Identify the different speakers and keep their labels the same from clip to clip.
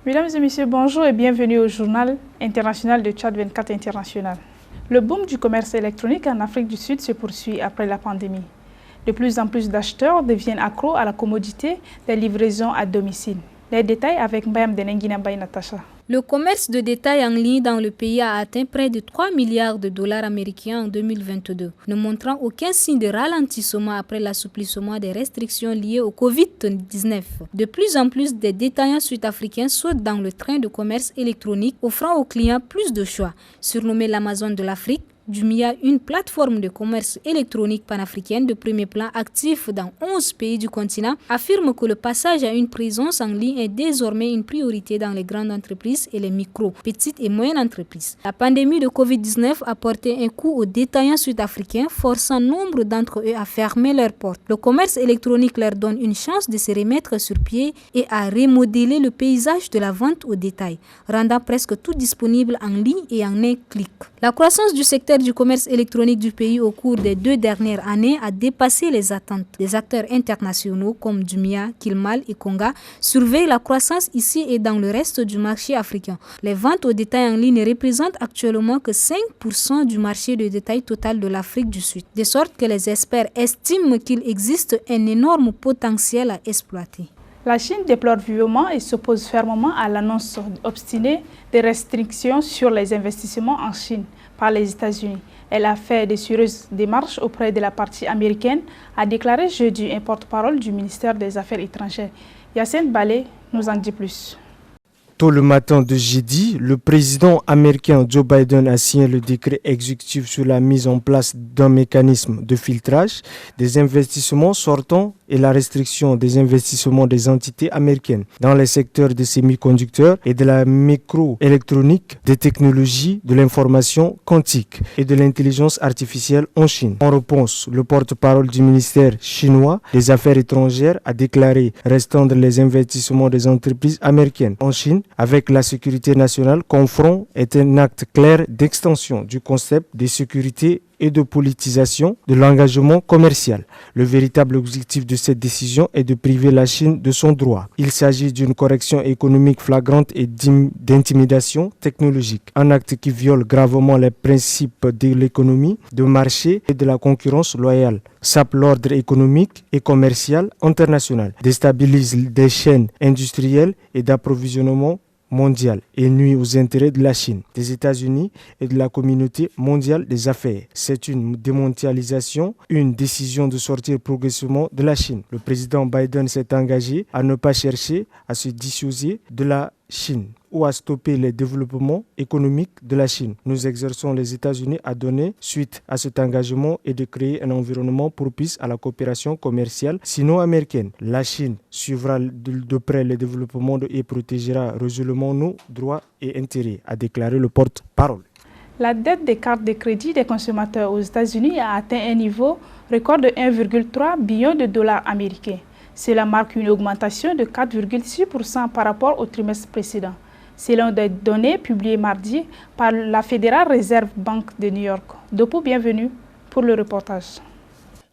Speaker 1: Mesdames et messieurs, bonjour et bienvenue au journal international de Tchad 24 International. Le boom du commerce électronique en Afrique du Sud se poursuit après la pandémie. De plus en plus d'acheteurs deviennent accros à la commodité des livraisons à domicile. Les détails avec Mayam Denenguina Bay Natacha.
Speaker 2: Le commerce de détail en ligne dans le pays a atteint près de 3 milliards de dollars américains en 2022, ne montrant aucun signe de ralentissement après l'assouplissement des restrictions liées au Covid-19. De plus en plus des détaillants sud-africains sautent dans le train de commerce électronique, offrant aux clients plus de choix. Surnommé l'Amazon de l'Afrique, Jumia, une plateforme de commerce électronique panafricaine de premier plan actif dans 11 pays du continent, affirme que le passage à une présence en ligne est désormais une priorité dans les grandes entreprises et les micro, petites et moyennes entreprises. La pandémie de Covid-19 a porté un coup aux détaillants sud-africains, forçant nombre d'entre eux à fermer leurs portes. Le commerce électronique leur donne une chance de se remettre sur pied et à remodeler le paysage de la vente au détail, rendant presque tout disponible en ligne et en un clic. La croissance du secteur du commerce électronique du pays au cours des 2 dernières années a dépassé les attentes. Des acteurs internationaux comme Jumia, Kilmal et Konga surveillent la croissance ici et dans le reste du marché africain. Les ventes au détail en ligne ne représentent actuellement que 5% du marché de détail total de l'Afrique du Sud, de sorte que les experts estiment qu'il existe un énorme potentiel à exploiter.
Speaker 1: La Chine déplore vivement et s'oppose fermement à l'annonce obstinée des restrictions sur les investissements en Chine par les États-Unis. Elle a fait de sérieuses démarches auprès de la partie américaine, a déclaré jeudi un porte-parole du ministère des Affaires étrangères. Yacine Balé nous en dit plus.
Speaker 3: Tôt le matin de jeudi, le président américain Joe Biden a signé le décret exécutif sur la mise en place d'un mécanisme de filtrage des investissements sortants et la restriction des investissements des entités américaines dans les secteurs des semi-conducteurs et de la microélectronique, des technologies de l'information quantique et de l'intelligence artificielle en Chine. En réponse, le porte-parole du ministère chinois des Affaires étrangères a déclaré restreindre les investissements des entreprises américaines en Chine avec la sécurité nationale comme front est un acte clair d'extension du concept de sécurité et de politisation de l'engagement commercial. Le véritable objectif de cette décision est de priver la Chine de son droit. Il s'agit d'une correction économique flagrante et d'intimidation technologique, un acte qui viole gravement les principes de l'économie de marché et de la concurrence loyale, sape l'ordre économique et commercial international, déstabilise des chaînes industrielles et d'approvisionnement mondiale et nuit aux intérêts de la Chine, des États-Unis et de la communauté mondiale des affaires. C'est une démondialisation, une décision de sortir progressivement de la Chine. Le président Biden s'est engagé à ne pas chercher à se dissocier de la Chine ou à stopper les développements économiques de la Chine. Nous exerçons les États-Unis à donner suite à cet engagement et de créer un environnement propice à la coopération commerciale sino-américaine. La Chine suivra de près les développements et protégera résolument nos droits et intérêts, a déclaré le porte-parole.
Speaker 1: La dette des cartes de crédit des consommateurs aux États-Unis a atteint un niveau record de 1,3 billion de dollars américains. Cela marque une augmentation de 4,6% par rapport au trimestre précédent, selon des données publiées mardi par la Federal Reserve Bank de New York. Dopo, bienvenue pour le reportage.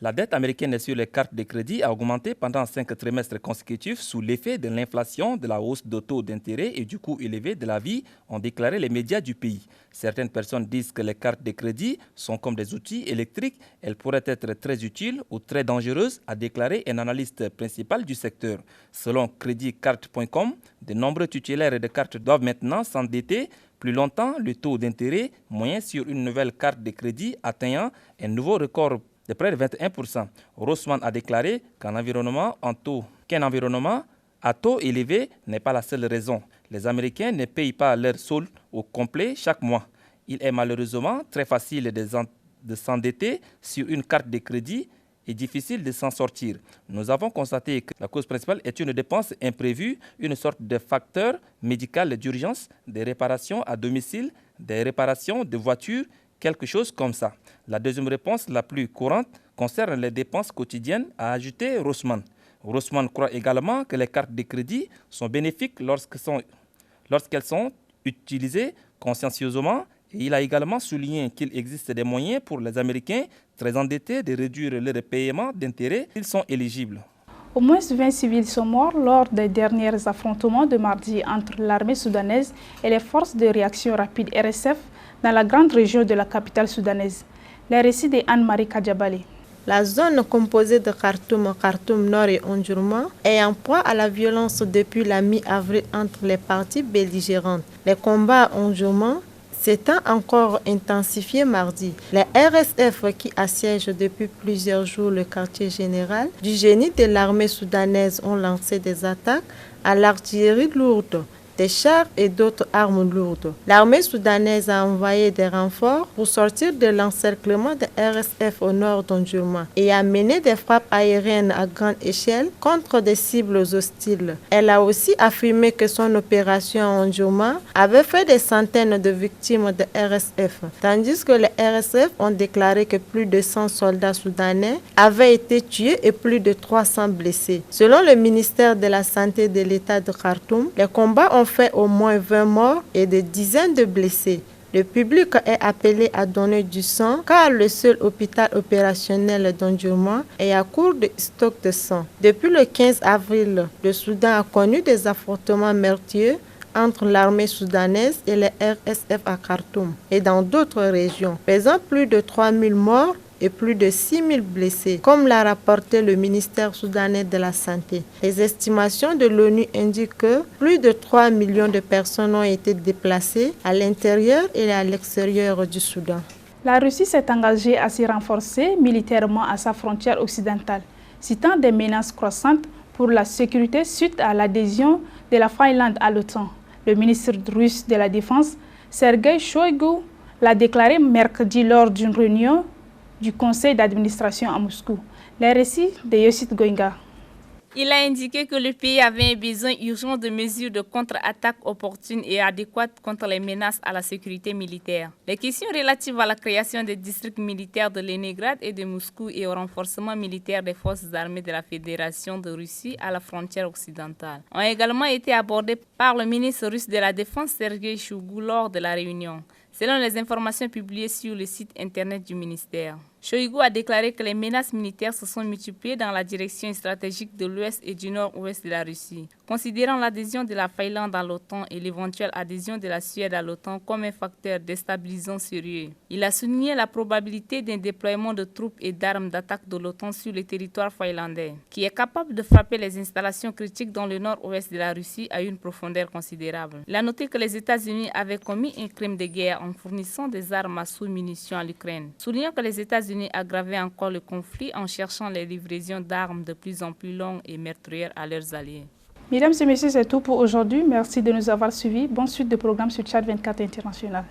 Speaker 4: La dette américaine sur les cartes de crédit a augmenté pendant 5 trimestres consécutifs sous l'effet de l'inflation, de la hausse de taux d'intérêt et du coût élevé de la vie, ont déclaré les médias du pays. Certaines personnes disent que les cartes de crédit sont comme des outils électriques. Elles pourraient être très utiles ou très dangereuses, a déclaré un analyste principal du secteur. Selon creditcard.com, de nombreux titulaires de cartes doivent maintenant s'endetter plus longtemps, le taux d'intérêt moyen sur une nouvelle carte de crédit atteignant un nouveau record de près de 21%. Rossmann a déclaré qu'un environnement à taux élevé n'est pas la seule raison. Les Américains ne payent pas leur solde au complet chaque mois. Il est malheureusement très facile de s'endetter sur une carte de crédit et difficile de s'en sortir. Nous avons constaté que la cause principale est une dépense imprévue, une sorte de facteur médical d'urgence, des réparations à domicile, des réparations de voitures, quelque chose comme ça. La deuxième réponse, la plus courante, concerne les dépenses quotidiennes, a ajouté Rossmann. Rossmann croit également que les cartes de crédit sont bénéfiques lorsqu'elles sont utilisées consciencieusement. Et il a également souligné qu'il existe des moyens pour les Américains très endettés de réduire leurs paiements d'intérêt s'ils sont éligibles.
Speaker 1: Au moins 20 civils sont morts lors des derniers affrontements de mardi entre l'armée soudanaise et les forces de réaction rapide RSF dans la grande région de la capitale soudanaise. Les récits de Anne-Marie Kadjabali.
Speaker 5: La zone composée de Khartoum, Khartoum Nord et Omdurman est en proie à la violence depuis la mi-avril entre les parties belligérantes. Les combats à Omdurman s'étant encore intensifiés mardi. Les RSF qui assiègent depuis plusieurs jours le quartier général du génie de l'armée soudanaise ont lancé des attaques à l'artillerie lourde, des chars et d'autres armes lourdes. L'armée soudanaise a envoyé des renforts pour sortir de l'encerclement des RSF au nord d'Omdurman et a mené des frappes aériennes à grande échelle contre des cibles hostiles. Elle a aussi affirmé que son opération à Omdurman avait fait des centaines de victimes de RSF, tandis que les RSF ont déclaré que plus de 100 soldats soudanais avaient été tués et plus de 300 blessés. Selon le ministère de la Santé de l'État de Khartoum, les combats ont fait au moins 20 morts et des dizaines de blessés. Le public est appelé à donner du sang car le seul hôpital opérationnel d'Omdurman est à court de stock de sang. Depuis le 15 avril, le Soudan a connu des affrontements meurtriers entre l'armée soudanaise et les RSF à Khartoum et dans d'autres régions, faisant plus de 3000 morts et plus de 6000 blessés, comme l'a rapporté le ministère soudanais de la Santé. Les estimations de l'ONU indiquent que plus de 3 millions de personnes ont été déplacées à l'intérieur et à l'extérieur du Soudan.
Speaker 1: La Russie s'est engagée à se renforcer militairement à sa frontière occidentale, citant des menaces croissantes pour la sécurité suite à l'adhésion de la Finlande à l'OTAN. Le ministre russe de la Défense, Sergei Shoigu, l'a déclaré mercredi lors d'une réunion du conseil d'administration à Moscou. Les récits de Yosit Goïnga.
Speaker 6: Il a indiqué que le pays avait besoin urgent de mesures de contre-attaque opportunes et adéquates contre les menaces à la sécurité militaire. Les questions relatives à la création des districts militaires de Leningrad et de Moscou et au renforcement militaire des forces armées de la Fédération de Russie à la frontière occidentale ont également été abordées par le ministre russe de la Défense Sergei Shoigu lors de la réunion, selon les informations publiées sur le site internet du ministère. Shoigu a déclaré que les menaces militaires se sont multipliées dans la direction stratégique de l'ouest et du nord-ouest de la Russie, considérant l'adhésion de la Finlande à l'OTAN et l'éventuelle adhésion de la Suède à l'OTAN comme un facteur déstabilisant sérieux. Il a souligné la probabilité d'un déploiement de troupes et d'armes d'attaque de l'OTAN sur le territoire finlandais, qui est capable de frapper les installations critiques dans le nord-ouest de la Russie à une profondeur considérable. Il a noté que les États-Unis avaient commis un crime de guerre en fournissant des armes à sous-munitions à l'Ukraine, soulignant que les États-Unis aggravaient encore le conflit en cherchant les livraisons d'armes de plus en plus longues et meurtrières à leurs alliés.
Speaker 1: Mesdames et messieurs, c'est tout pour aujourd'hui. Merci de nous avoir suivis. Bonne suite de programme sur Tchad 24 International.